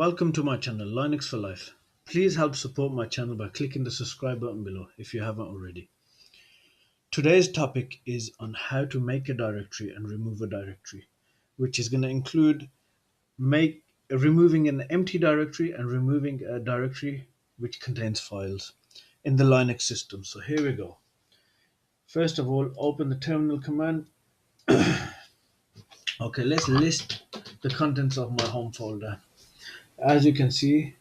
Welcome to my channel, Linux for Life. Please help support my channel by clicking the subscribe button below if you haven't already. Today's topic is on how to make a directory and remove a directory, which is going to include removing an empty directory and removing a directory which contains files in the Linux system. So here we go. First of all, open the terminal command. Okay, let's list the contents of my home folder. As you can see,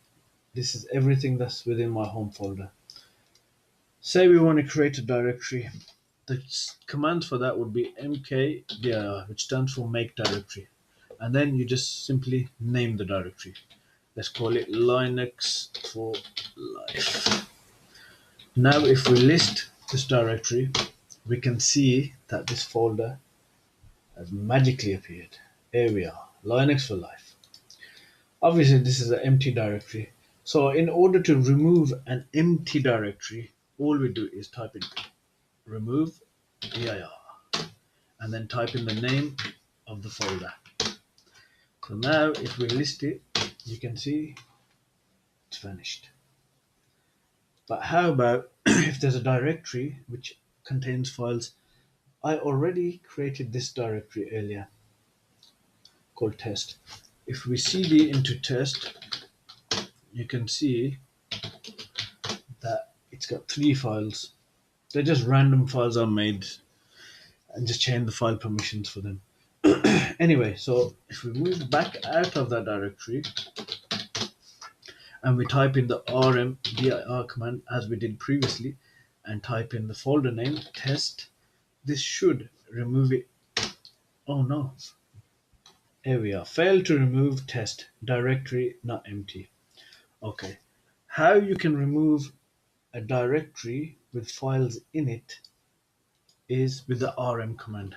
this is everything that's within my home folder. Say we want to create a directory. The command for that would be mkdir, which stands for make directory. And then you just simply name the directory. Let's call it Linux for Life. Now if we list this directory, we can see that this folder has magically appeared. Here we are, Linux for Life. Obviously this is an empty directory. So in order to remove an empty directory, all we do is type in remove dir and then type in the name of the folder. So now if we list it, you can see it's vanished. But how about if there's a directory which contains files? I already created this directory earlier called test. If we cd into test, you can see that it's got 3 files. They're just random files I made and just change the file permissions for them. Anyway, so if we move back out of that directory and we type in the rmdir command as we did previously and type in the folder name test, this should remove it. Oh no, here we are, failed to remove test directory not empty. Okay, how you can remove a directory with files in it is with the rm command.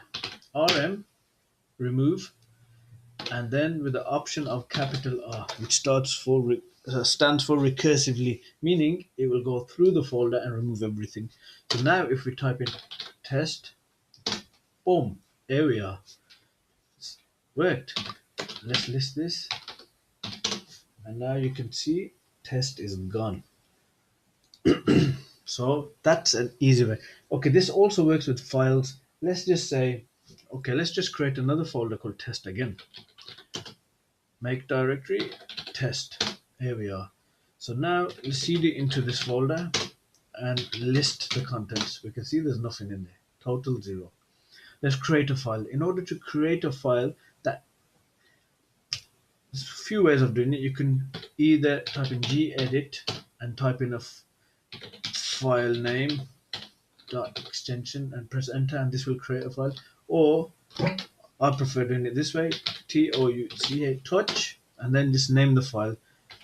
Rm remove, and then with the option of capital R, which stands for recursively, meaning it will go through the folder and remove everything. So now if we type in test, boom, here we are. It's worked. Let's list this, and now you can see test is gone. So that's an easy way. Okay, this also works with files. Let's just say, okay, let's just create another folder called test again. Make directory test. Here we are. So now let's cd into this folder and list the contents. We can see there's nothing in there. Total 0. Let's create a file. In order to create a file, there's a few ways of doing it. You can either type in gedit and type in a file name dot extension and press enter, and this will create a file. Or I prefer doing it this way, touch, and then just name the file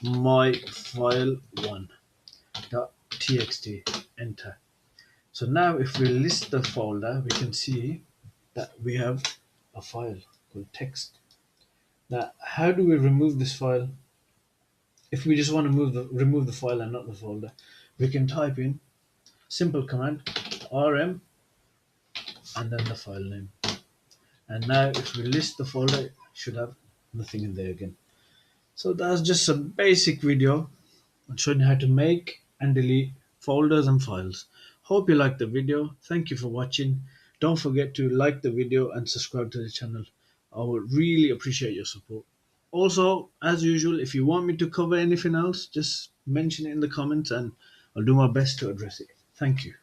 myfile1.txt, enter. So now if we list the folder, we can see that we have a file called text. Now how do we remove this file? If we just want to remove the file and not the folder, we can type in simple command rm and then the file name. And now if we list the folder, it should have nothing in there again. So that's just a basic video on showing you how to make and delete folders and files. Hope you liked the video. Thank you for watching. Don't forget to like the video and subscribe to the channel. I would really appreciate your support. Also, as usual, if you want me to cover anything else, just mention it in the comments and I'll do my best to address it. Thank you.